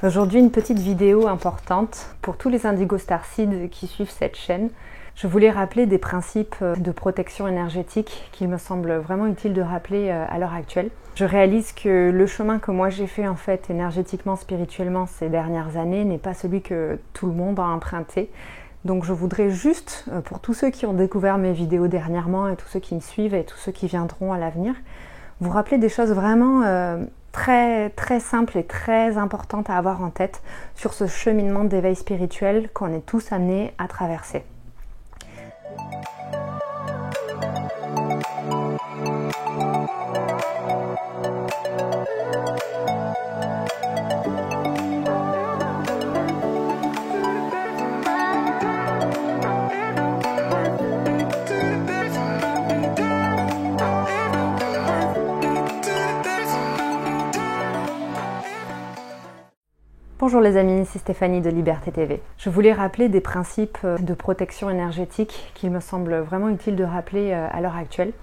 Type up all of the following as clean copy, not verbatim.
Aujourd'hui, une petite vidéo importante pour tous les Indigo Starseed qui suivent cette chaîne. Je voulais rappeler des principes de protection énergétique qu'il me semble vraiment utile de rappeler à l'heure actuelle. Je réalise que le chemin que moi j'ai fait en fait énergétiquement, spirituellement ces dernières années n'est pas celui que tout le monde a emprunté. Donc je voudrais juste, pour tous ceux qui ont découvert mes vidéos dernièrement et tous ceux qui me suivent et tous ceux qui viendront à l'avenir, vous rappeler des choses vraiment très simples et très importantes à avoir en tête sur ce cheminement d'éveil spirituel qu'on est tous amenés à traverser. Bonjour les amis, c'est Stéphanie de Liberté TV. Je voulais rappeler des principes de protection énergétique qu'il me semble vraiment utile de rappeler à l'heure actuelle.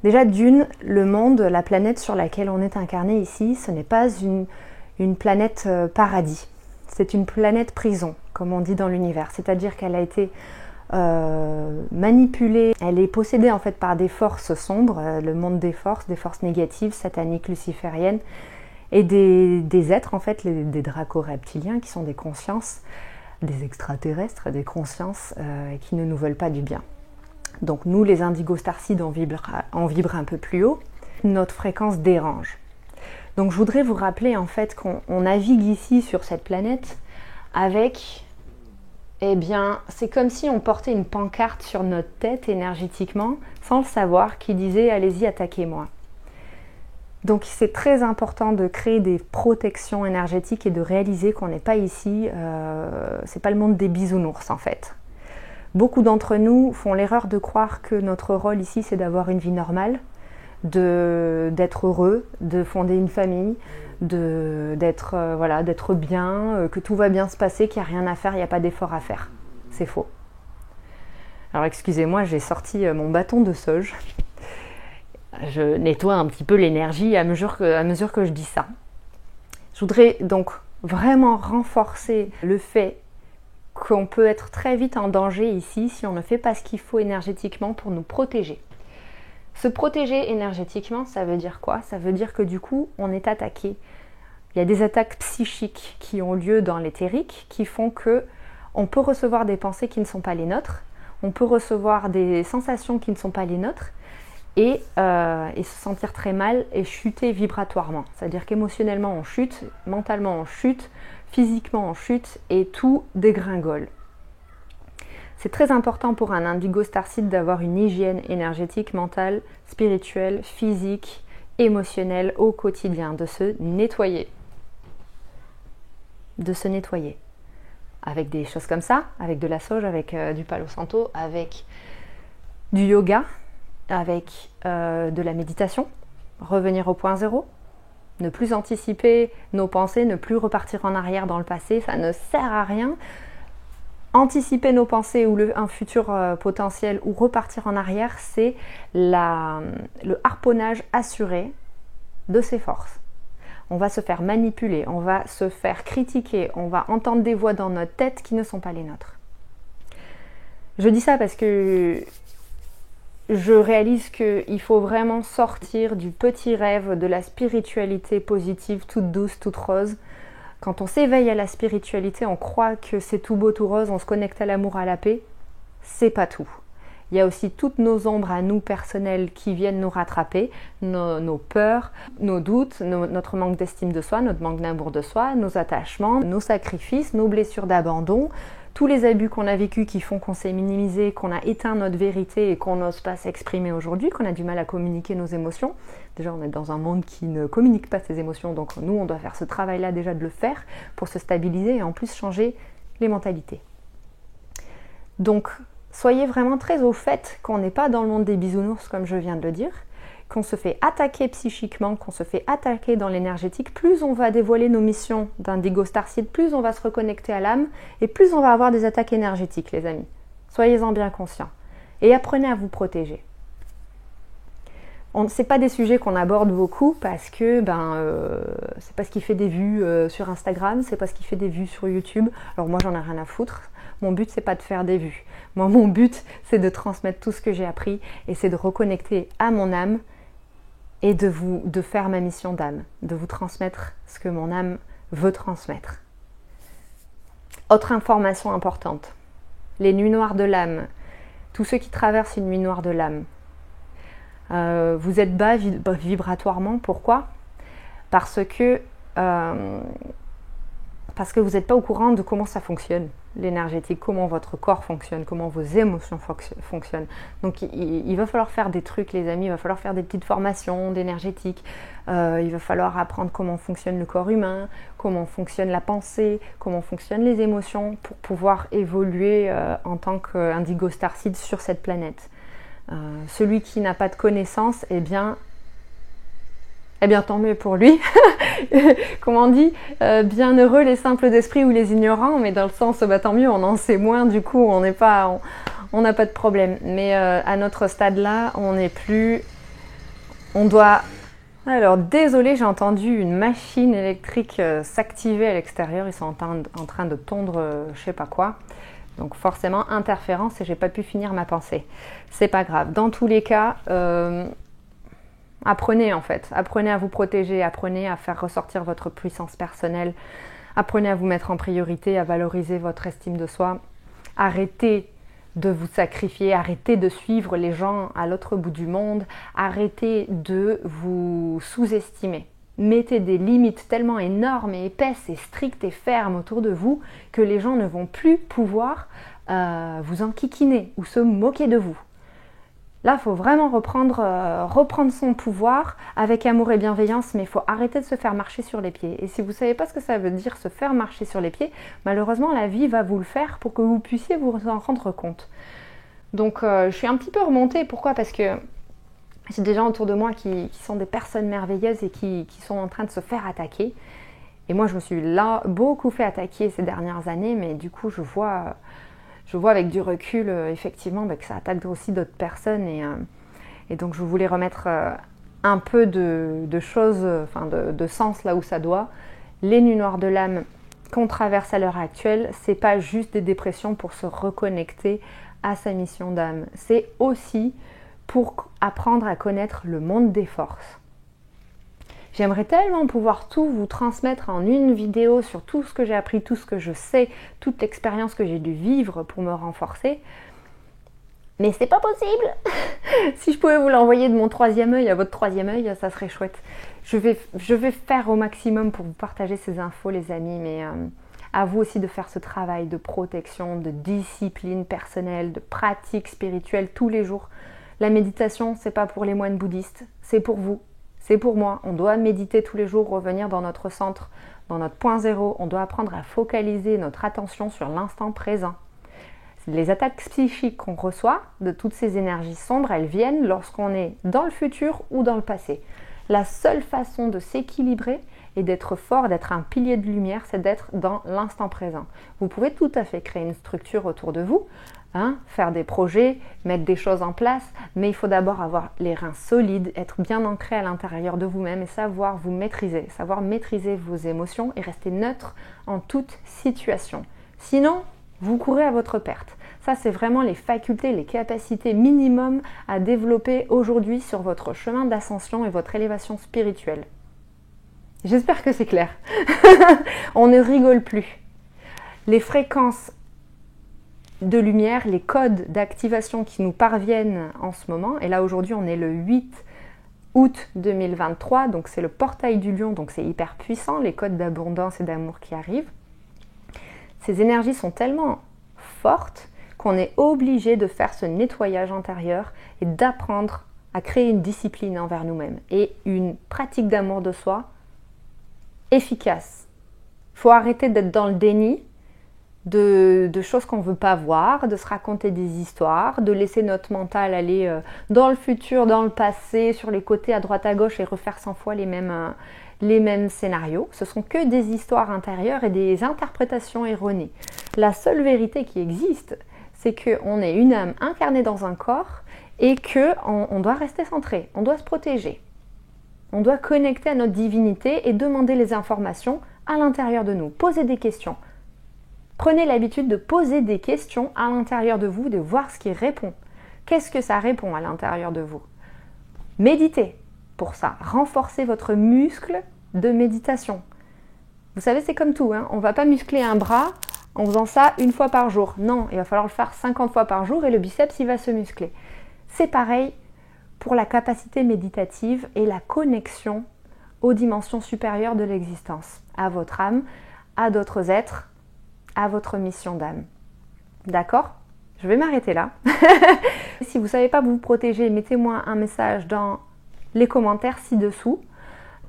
Déjà d'une, le monde, la planète sur laquelle on est incarné ici, ce n'est pas une planète paradis. C'est une planète prison, comme on dit dans l'univers. C'est-à-dire qu'elle a été manipulée, elle est possédée en fait par des forces sombres, le monde des forces négatives, sataniques, lucifériennes, et des êtres, en fait, des dracos-reptiliens qui sont des consciences, des extraterrestres, des consciences qui ne nous veulent pas du bien. Donc nous, les Indigo Starseed, on vibre un peu plus haut, notre fréquence dérange. Donc je voudrais vous rappeler en fait qu'on navigue ici sur cette planète avec, eh bien, c'est comme si on portait une pancarte sur notre tête énergétiquement, sans le savoir, qui disait « allez-y, attaquez-moi ». Donc c'est très important de créer des protections énergétiques et de réaliser qu'on n'est pas ici, c'est pas le monde des bisounours en fait. Beaucoup d'entre nous font l'erreur de croire que notre rôle ici c'est d'avoir une vie normale, d'être heureux, de fonder une famille, d'être bien, que tout va bien se passer, qu'il n'y a rien à faire, il n'y a pas d'effort à faire. C'est faux. Alors excusez-moi, j'ai sorti mon bâton de sauge. Je nettoie un petit peu l'énergie à mesure que je dis ça. Je voudrais donc vraiment renforcer le fait qu'on peut être très vite en danger ici si on ne fait pas ce qu'il faut énergétiquement pour nous protéger. Se protéger énergétiquement, ça veut dire quoi? Ça veut dire que du coup, on est attaqué. Il y a des attaques psychiques qui ont lieu dans l'éthérique qui font que on peut recevoir des pensées qui ne sont pas les nôtres, on peut recevoir des sensations qui ne sont pas les nôtres, et se sentir très mal et chuter vibratoirement. C'est-à-dire qu'émotionnellement on chute, mentalement on chute, physiquement on chute et tout dégringole. C'est très important pour un Indigo Starseed d'avoir une hygiène énergétique, mentale, spirituelle, physique, émotionnelle au quotidien, de se nettoyer. Avec des choses comme ça, avec de la sauge, avec du Palo Santo, avec du yoga, avec de la méditation, revenir au point zéro, ne plus anticiper nos pensées, ne plus repartir en arrière dans le passé, ça ne sert à rien. Anticiper nos pensées ou un futur potentiel ou repartir en arrière, c'est le harponnage assuré de ses forces. On va se faire manipuler, on va se faire critiquer, on va entendre des voix dans notre tête qui ne sont pas les nôtres. Je dis ça parce que je réalise qu'il faut vraiment sortir du petit rêve de la spiritualité positive, toute douce, toute rose. Quand on s'éveille à la spiritualité, on croit que c'est tout beau, tout rose, on se connecte à l'amour, à la paix. C'est pas tout. Il y a aussi toutes nos ombres à nous personnelles qui viennent nous rattraper, nos peurs, nos doutes, notre manque d'estime de soi, notre manque d'amour de soi, nos attachements, nos sacrifices, nos blessures d'abandon, tous les abus qu'on a vécus qui font qu'on s'est minimisé, qu'on a éteint notre vérité et qu'on n'ose pas s'exprimer aujourd'hui, qu'on a du mal à communiquer nos émotions. Déjà, on est dans un monde qui ne communique pas ses émotions, donc nous, on doit faire ce travail-là déjà de le faire pour se stabiliser et en plus changer les mentalités. Donc, soyez vraiment très au fait qu'on n'est pas dans le monde des bisounours, comme je viens de le dire, qu'on se fait attaquer psychiquement, qu'on se fait attaquer dans l'énergétique, plus on va dévoiler nos missions d'Indigo Starseed, plus on va se reconnecter à l'âme et plus on va avoir des attaques énergétiques, les amis. Soyez-en bien conscients et apprenez à vous protéger. C'est pas des sujets qu'on aborde beaucoup parce que c'est pas ce qui fait des vues sur Instagram, c'est pas ce qui fait des vues sur YouTube. Alors moi j'en ai rien à foutre. Mon but c'est pas de faire des vues. Moi mon but c'est de transmettre tout ce que j'ai appris et c'est de reconnecter à mon âme et de faire ma mission d'âme, de vous transmettre ce que mon âme veut transmettre. Autre information importante, les nuits noires de l'âme. Tous ceux qui traversent une nuit noire de l'âme. Vous êtes bas vibratoirement, pourquoi ? Parce que vous n'êtes pas au courant de comment ça fonctionne, l'énergétique, comment votre corps fonctionne, comment vos émotions fonctionnent. Donc il va falloir faire des trucs les amis, il va falloir faire des petites formations d'énergétique, il va falloir apprendre comment fonctionne le corps humain, comment fonctionne la pensée, comment fonctionnent les émotions pour pouvoir évoluer en tant qu'Indigo Starseed sur cette planète. Celui qui n'a pas de connaissances, eh bien tant mieux pour lui. Comment on dit, bien heureux les simples d'esprit ou les ignorants, mais dans le sens tant mieux, on en sait moins, du coup on n'a pas de problème. Mais à notre stade là, on doit. Alors désolé, j'ai entendu une machine électrique s'activer à l'extérieur, ils sont en train de tondre je sais pas quoi. Donc forcément interférence et j'ai pas pu finir ma pensée. C'est pas grave. Dans tous les cas, apprenez en fait. Apprenez à vous protéger, apprenez à faire ressortir votre puissance personnelle, apprenez à vous mettre en priorité, à valoriser votre estime de soi. Arrêtez de vous sacrifier, arrêtez de suivre les gens à l'autre bout du monde, arrêtez de vous sous-estimer. Mettez des limites tellement énormes et épaisses et strictes et fermes autour de vous que les gens ne vont plus pouvoir vous enquiquiner ou se moquer de vous. Là, il faut vraiment reprendre son pouvoir avec amour et bienveillance, mais il faut arrêter de se faire marcher sur les pieds. Et si vous ne savez pas ce que ça veut dire se faire marcher sur les pieds, malheureusement, la vie va vous le faire pour que vous puissiez vous en rendre compte. Donc, je suis un petit peu remontée. Pourquoi ? Parce que j'ai des gens autour de moi qui sont des personnes merveilleuses et qui sont en train de se faire attaquer. Et moi, je me suis là beaucoup fait attaquer ces dernières années, mais du coup, je vois avec du recul, effectivement, que ça attaque aussi d'autres personnes. Et donc, je voulais remettre un peu de choses, de sens là où ça doit. Les nuits noires de l'âme qu'on traverse à l'heure actuelle, c'est pas juste des dépressions pour se reconnecter à sa mission d'âme. C'est aussi pour apprendre à connaître le monde des forces. J'aimerais tellement pouvoir tout vous transmettre en une vidéo sur tout ce que j'ai appris, tout ce que je sais, toute l'expérience que j'ai dû vivre pour me renforcer. Mais c'est pas possible. Si je pouvais vous l'envoyer de mon troisième œil à votre troisième œil, ça serait chouette. Je vais faire au maximum pour vous partager ces infos, les amis, mais à vous aussi de faire ce travail de protection, de discipline personnelle, de pratique spirituelle tous les jours. La méditation, c'est pas pour les moines bouddhistes, c'est pour vous, c'est pour moi. On doit méditer tous les jours, revenir dans notre centre, dans notre point zéro. On doit apprendre à focaliser notre attention sur l'instant présent. Les attaques psychiques qu'on reçoit de toutes ces énergies sombres, elles viennent lorsqu'on est dans le futur ou dans le passé. La seule façon de s'équilibrer et d'être fort, d'être un pilier de lumière, c'est d'être dans l'instant présent. Vous pouvez tout à fait créer une structure autour de vous, faire des projets, mettre des choses en place, mais il faut d'abord avoir les reins solides, être bien ancré à l'intérieur de vous-même et savoir vous maîtriser, savoir maîtriser vos émotions et rester neutre en toute situation. Sinon, vous courez à votre perte. Ça, c'est vraiment les facultés, les capacités minimum à développer aujourd'hui sur votre chemin d'ascension et votre élévation spirituelle. J'espère que c'est clair. On ne rigole plus. Les fréquences de lumière, les codes d'activation qui nous parviennent en ce moment, et là aujourd'hui on est le 8 août 2023, donc c'est le portail du lion, donc c'est hyper puissant, les codes d'abondance et d'amour qui arrivent. Ces énergies sont tellement fortes qu'on est obligé de faire ce nettoyage intérieur et d'apprendre à créer une discipline envers nous-mêmes et une pratique d'amour de soi efficace. Il faut arrêter d'être dans le déni de choses qu'on ne veut pas voir, de se raconter des histoires, de laisser notre mental aller dans le futur, dans le passé, sur les côtés à droite à gauche et refaire 100 fois les mêmes scénarios. Ce sont que des histoires intérieures et des interprétations erronées. La seule vérité qui existe, c'est qu'on est une âme incarnée dans un corps et qu'on doit rester centré, on doit se protéger. On doit connecter à notre divinité et demander les informations à l'intérieur de nous. Poser des questions. Prenez l'habitude de poser des questions à l'intérieur de vous, de voir ce qui répond. Qu'est-ce que ça répond à l'intérieur de vous? Méditez pour ça. Renforcez votre muscle de méditation. Vous savez, c'est comme tout, hein. On ne va pas muscler un bras en faisant ça une fois par jour. Non, il va falloir le faire 50 fois par jour et le biceps, il va se muscler. C'est pareil pour la capacité méditative et la connexion aux dimensions supérieures de l'existence, à votre âme, à d'autres êtres, à votre mission d'âme. D'accord? Je vais m'arrêter là. Si vous ne savez pas vous protéger, mettez-moi un message dans les commentaires ci-dessous.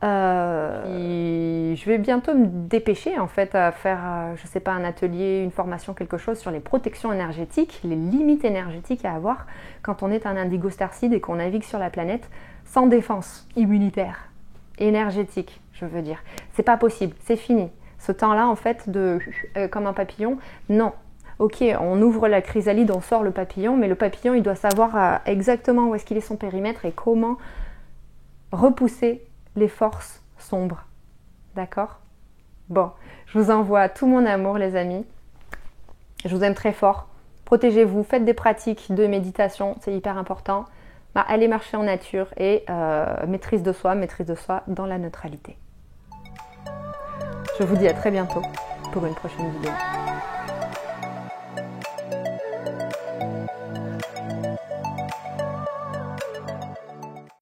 Je vais bientôt me dépêcher en fait à faire, je sais pas, un atelier, une formation, quelque chose sur les protections énergétiques, les limites énergétiques à avoir quand on est un indigo starseed et qu'on navigue sur la planète sans défense immunitaire, énergétique, je veux dire. C'est pas possible, c'est fini. Ce temps-là en fait comme un papillon, non. Ok, on ouvre la chrysalide, on sort le papillon, mais le papillon il doit savoir exactement où est-ce qu'il est son périmètre et comment repousser les forces sombres. D'accord? Bon, je vous envoie tout mon amour les amis. Je vous aime très fort. Protégez-vous, faites des pratiques de méditation, c'est hyper important. Allez marcher en nature et maîtrise de soi dans la neutralité. Je vous dis à très bientôt pour une prochaine vidéo.